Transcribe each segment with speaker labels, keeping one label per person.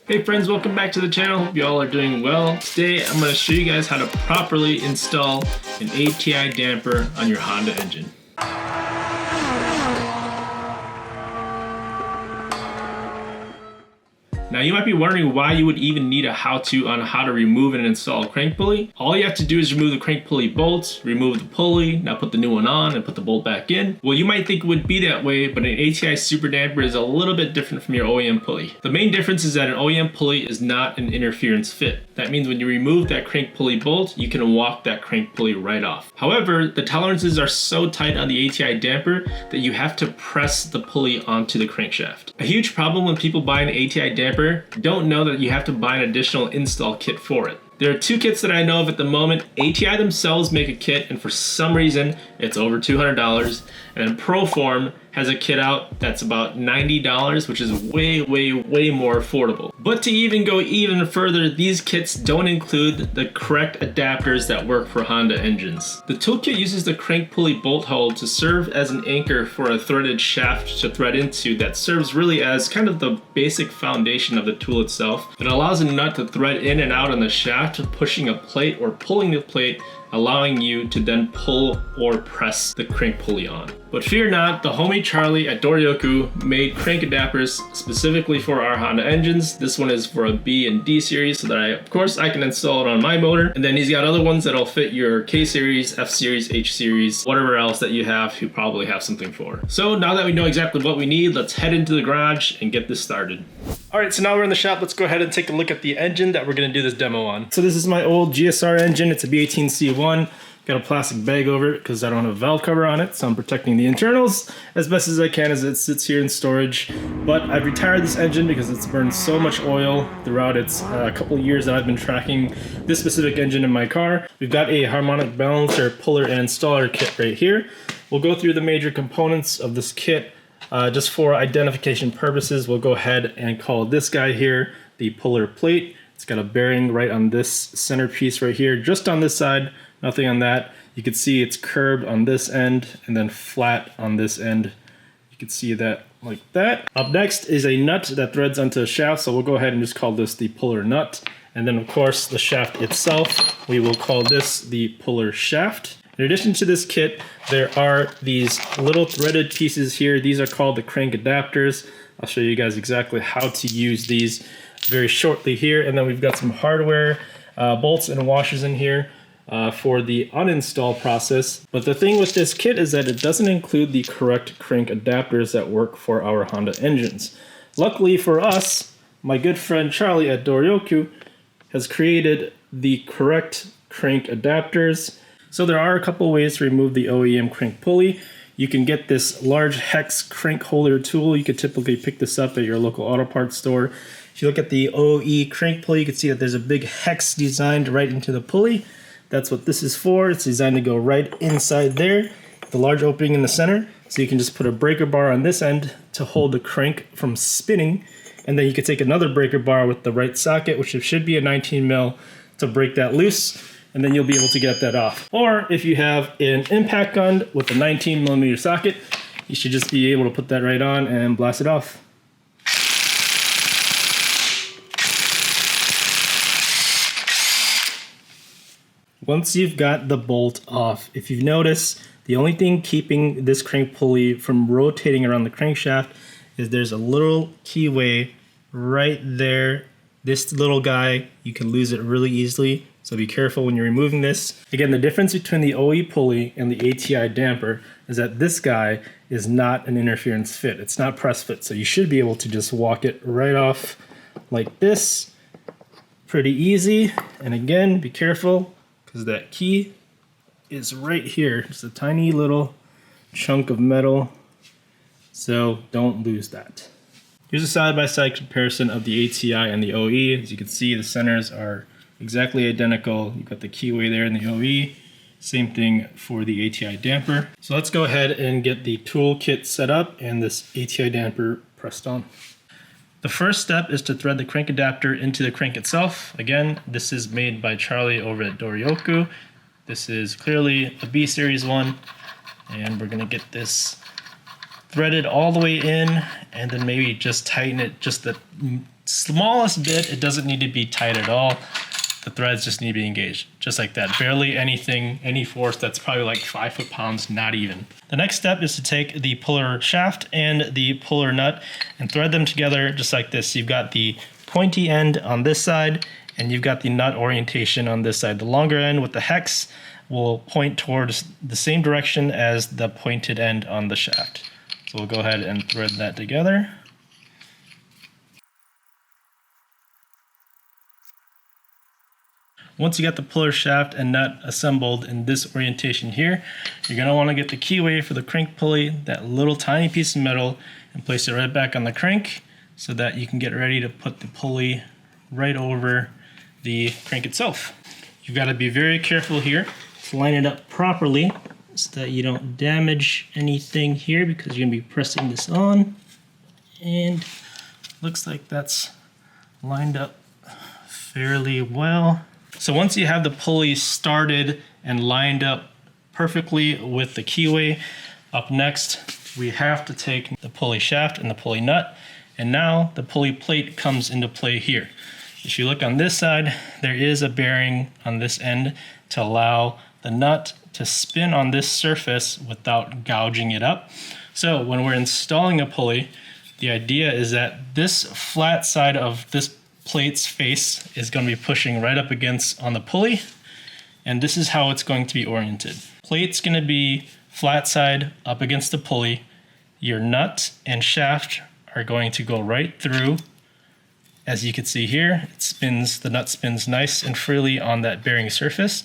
Speaker 1: Hey friends, welcome back to the channel. Hope you all are doing well. Today I'm going to show you guys how to properly install an ATI damper on your Honda engine. Now you might be wondering why you would even need a how-to on how to remove and install a crank pulley. All you have to do is remove the crank pulley bolts, remove the pulley, now put the new one on and put the bolt back in. Well, you might think it would be that way, but an ATI super damper is a little bit different from your OEM pulley. The main difference is that an OEM pulley is not an interference fit. That means when you remove that crank pulley bolt, you can walk that crank pulley right off. However, the tolerances are so tight on the ATI damper that you have to press the pulley onto the crankshaft. A huge problem when people buy an ATI damper don't know that you have to buy an additional install kit for it. There are two kits that I know of at the moment. ATI themselves make a kit, and for some reason it's over $200, and then Proform has a kit out that's about $90, which is way more affordable. But to even go even further, these kits don't include the correct adapters that work for Honda engines. The toolkit uses the crank pulley bolt hole to serve as an anchor for a threaded shaft to thread into that serves really as kind of the basic foundation of the tool itself. It allows a nut to thread in and out on the shaft, pushing a plate or pulling the plate, allowing you to then pull or press the crank pulley on. But fear not, the homie Charlie at Doryoku made crank adapters specifically for our Honda engines. This one is for a B and D series so that of course I can install it on my motor. And then he's got other ones that'll fit your K series, F series, H series, whatever else that you have, you probably have something for. So now that we know exactly what we need, let's head into the garage and get this started. All right, so now we're in the shop. Let's go ahead and take a look at the engine that we're gonna do this demo on. So this is my old GSR engine. It's a B18C1. Got a plastic bag over it because I don't have a valve cover on it, so I'm protecting the internals as best as I can as it sits here in storage. But I've retired this engine because it's burned so much oil throughout its couple of years that I've been tracking this specific engine in my car. We've got a harmonic balancer, puller, and installer kit right here. We'll go through the major components of this kit. Just for identification purposes, we'll go ahead and call this guy here the puller plate. It's got a bearing right on this center piece right here, just on this side, nothing on that. You can see it's curved on this end and then flat on this end. You can see that like that. Up next is a nut that threads onto a shaft, so we'll go ahead and just call this the puller nut. And then of course the shaft itself, we will call this the puller shaft. In addition to this kit, there are these little threaded pieces here. These are called the crank adapters. I'll show you guys exactly how to use these very shortly here. And then we've got some hardware, bolts and washers in here for the uninstall process. But the thing with this kit is that it doesn't include the correct crank adapters that work for our Honda engines. Luckily for us, my good friend Charlie at Doryoku has created the correct crank adapters. So there are a couple ways to remove the OEM crank pulley. You can get this large hex crank holder tool. You could typically pick this up at your local auto parts store. If you look at the OE crank pulley, you can see that there's a big hex designed right into the pulley. That's what this is for. It's designed to go right inside there, the large opening in the center. So you can just put a breaker bar on this end to hold the crank from spinning. And then you could take another breaker bar with the right socket, which should be a 19 mil, to break that loose. And then you'll be able to get that off. Or if you have an impact gun with a 19 millimeter socket, you should just be able to put that right on and blast it off. Once you've got the bolt off, if you've noticed, the only thing keeping this crank pulley from rotating around the crankshaft is there's a little keyway right there. This little guy, you can lose it really easily. So be careful when you're removing this. Again, the difference between the OE pulley and the ATI damper is that this guy is not an interference fit. It's not press fit. So you should be able to just walk it right off like this. Pretty easy. And again, be careful because that key is right here. Just a tiny little chunk of metal. So don't lose that. Here's a side-by-side comparison of the ATI and the OE. As you can see, the centers are exactly identical. You've got the keyway there in the OE. Same thing for the ATI damper. So let's go ahead and get the tool kit set up and this ATI damper pressed on. The first step is to thread the crank adapter into the crank itself. Again, this is made by Charlie over at Doryoku. This is clearly a B series one, and we're gonna get this thread it all the way in, and then maybe just tighten it just the smallest bit. It doesn't need to be tight at all. The threads just need to be engaged, just like that. Barely anything, any force. That's probably like 5 foot-pounds, not even. The next step is to take the puller shaft and the puller nut and thread them together just like this. You've got the pointy end on this side, and you've got the nut orientation on this side. The longer end with the hex will point towards the same direction as the pointed end on the shaft. So we'll go ahead and thread that together. Once you got the puller shaft and nut assembled in this orientation here, you're going to want to get the keyway for the crank pulley, that little tiny piece of metal, and place it right back on the crank so that you can get ready to put the pulley right over the crank itself. You've got to be very careful here to line it up properly so that you don't damage anything here, because you're going to be pressing this on. And looks like that's lined up fairly well. So once you have the pulley started and lined up perfectly with the keyway, up next we have to take the pulley shaft and the pulley nut, and now the pulley plate comes into play here. If you look on this side, there is a bearing on this end to allow the nut to spin on this surface without gouging it up. So when we're installing a pulley, the idea is that this flat side of this plate's face is going to be pushing right up against on the pulley, and this is how it's going to be oriented. Plate's going to be flat side up against the pulley. Your nut and shaft are going to go right through. As you can see here, it spins, the nut spins nice and freely on that bearing surface.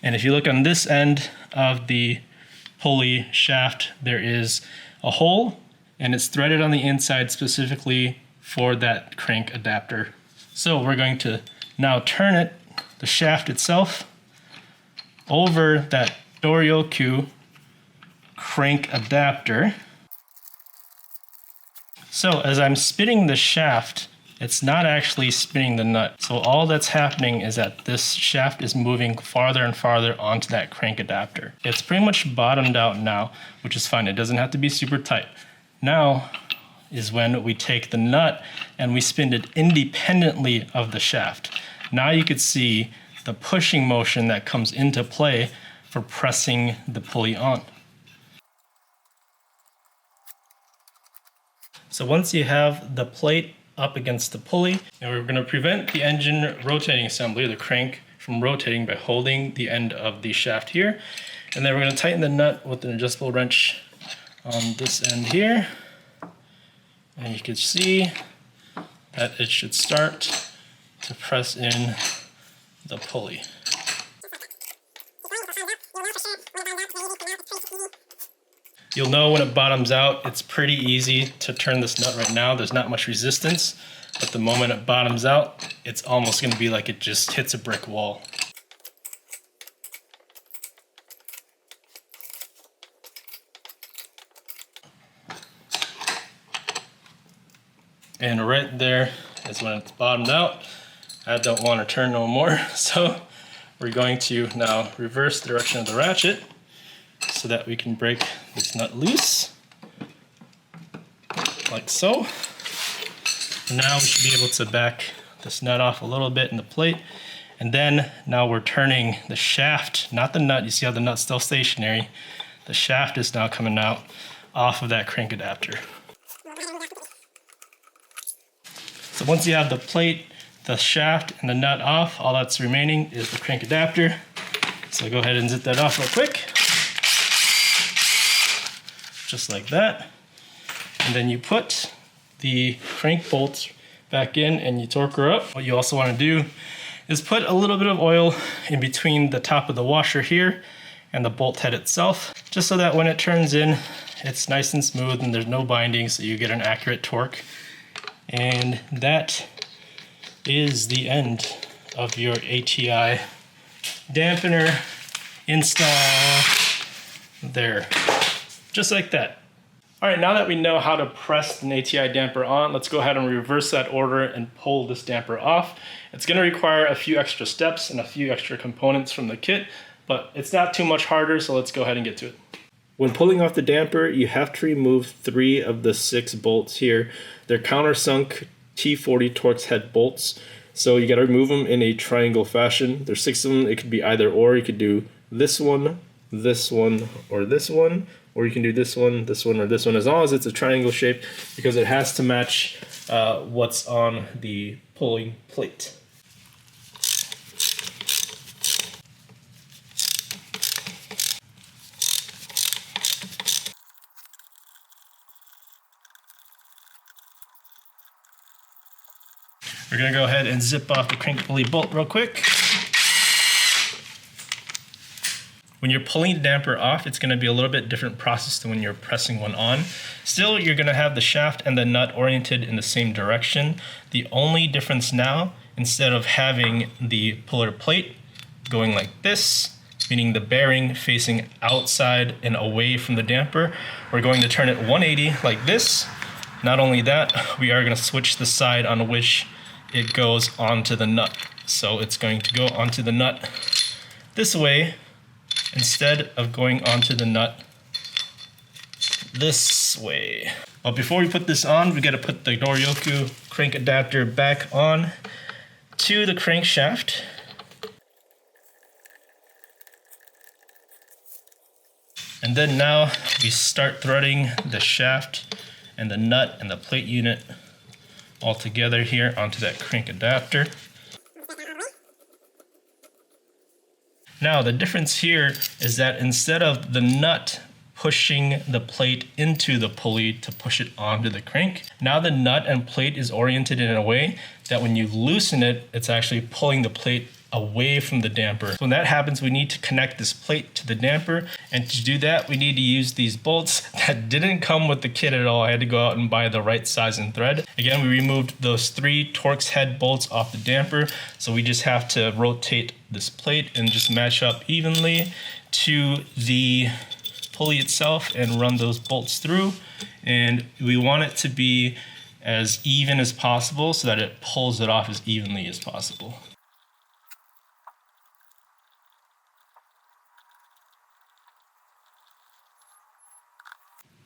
Speaker 1: And if you look on this end of the pulley shaft, there is a hole, and it's threaded on the inside specifically for that crank adapter. So we're going to now turn it, the shaft itself, over that Doryoku crank adapter. So as I'm spinning the shaft, it's not actually spinning the nut. So all that's happening is that this shaft is moving farther and farther onto that crank adapter. It's pretty much bottomed out now, which is fine. It doesn't have to be super tight. Now is when we take the nut and we spin it independently of the shaft. Now you could see the pushing motion that comes into play for pressing the pulley on. So once you have the plate up against the pulley, and we're going to prevent the engine rotating assembly, the crank, from rotating by holding the end of the shaft here. And then we're going to tighten the nut with an adjustable wrench on this end here. And you can see that it should start to press in the pulley. You'll know when it bottoms out. It's pretty easy to turn this nut right now. There's not much resistance, but the moment it bottoms out, it's almost going to be like it just hits a brick wall. And right there is when it's bottomed out. I don't want to turn no more, so we're going to now reverse the direction of the ratchet so that we can break this nut loose, like so. Now we should be able to back this nut off a little bit in the plate, and then now we're turning the shaft, not the nut. You see how the nut's still stationary. The shaft is now coming out off of that crank adapter. So once you have the plate, the shaft, and the nut off, all that's remaining is the crank adapter. So go ahead and zip that off real quick. Just like that. And then you put the crank bolts back in and you torque her up. What you also want to do is put a little bit of oil in between the top of the washer here and the bolt head itself, just so that when it turns in, it's nice and smooth and there's no binding, so you get an accurate torque. And that is the end of your ATI dampener install there, just like that. All right, now that we know how to press an ATI damper on, let's go ahead and reverse that order and pull this damper off. It's going to require a few extra steps and a few extra components from the kit, but it's not too much harder, so let's go ahead and get to it. When pulling off the damper, you have to remove 3 of the 6 bolts here. They're countersunk T40 Torx head bolts. So you gotta remove them in a triangle fashion. There's 6 of them. It could be either or. You could do this one, or this one, or you can do this one, or this one, as long as it's a triangle shape, because it has to match what's on the pulling plate. We're gonna go ahead and zip off the crank pulley bolt real quick. When you're pulling the damper off, it's gonna be a little bit different process than when you're pressing one on. Still, you're gonna have the shaft and the nut oriented in the same direction. The only difference now, instead of having the puller plate going like this, meaning the bearing facing outside and away from the damper, we're going to turn it 180 like this. Not only that, we are gonna switch the side on which it goes onto the nut. So it's going to go onto the nut this way instead of going onto the nut this way. Well, before we put this on, we got to put the Doryoku crank adapter back on to the crankshaft. And then now we start threading the shaft and the nut and the plate unit all together here onto that crank adapter. Now the difference here is that instead of the nut pushing the plate into the pulley to push it onto the crank, now the nut and plate is oriented in a way that when you loosen it, it's actually pulling the plate away from the damper. So when that happens, we need to connect this plate to the damper, and to do that we need to use these bolts that didn't come with the kit at all. I had to go out and buy the right size and thread. Again, we removed those 3 Torx head bolts off the damper, so we just have to rotate this plate and just match up evenly to the pulley itself and run those bolts through. And we want it to be as even as possible so that it pulls it off as evenly as possible.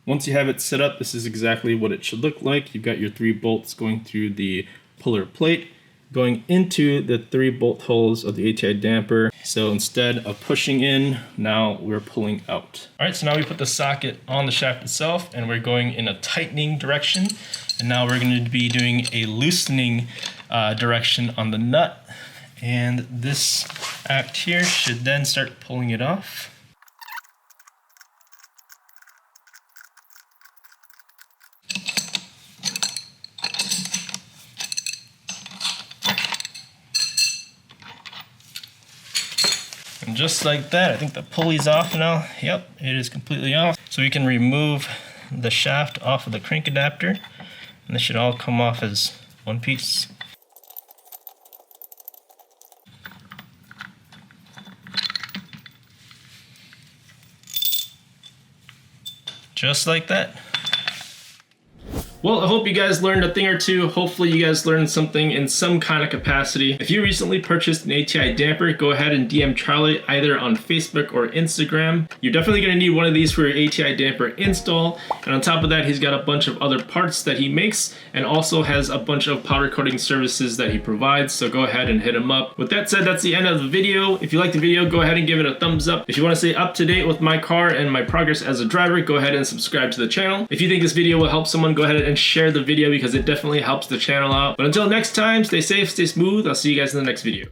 Speaker 1: Once you have it set up, this is exactly what it should look like. You've got your 3 bolts going through the puller plate, going into the 3 bolt holes of the ATI damper. So instead of pushing in, now we're pulling out. All right, so now we put the socket on the shaft itself, and we're going in a tightening direction. And now we're going to be doing a loosening direction on the nut. And this act here should then start pulling it off. And just like that, I think the pulley's off now. Yep, it is completely off. So we can remove the shaft off of the crank adapter, and this should all come off as one piece. Just like that. Well, I hope you guys learned a thing or two. Hopefully you guys learned something in some kind of capacity. If you recently purchased an ATI damper, go ahead and DM Charlie either on Facebook or Instagram. You're definitely gonna need one of these for your ATI damper install. And on top of that, he's got a bunch of other parts that he makes and also has a bunch of powder coating services that he provides. So go ahead and hit him up. With that said, that's the end of the video. If you liked the video, go ahead and give it a thumbs up. If you wanna stay up to date with my car and my progress as a driver, go ahead and subscribe to the channel. If you think this video will help someone, go ahead and share the video because it definitely helps the channel out. But until next time, stay safe, stay smooth. I'll see you guys in the next video.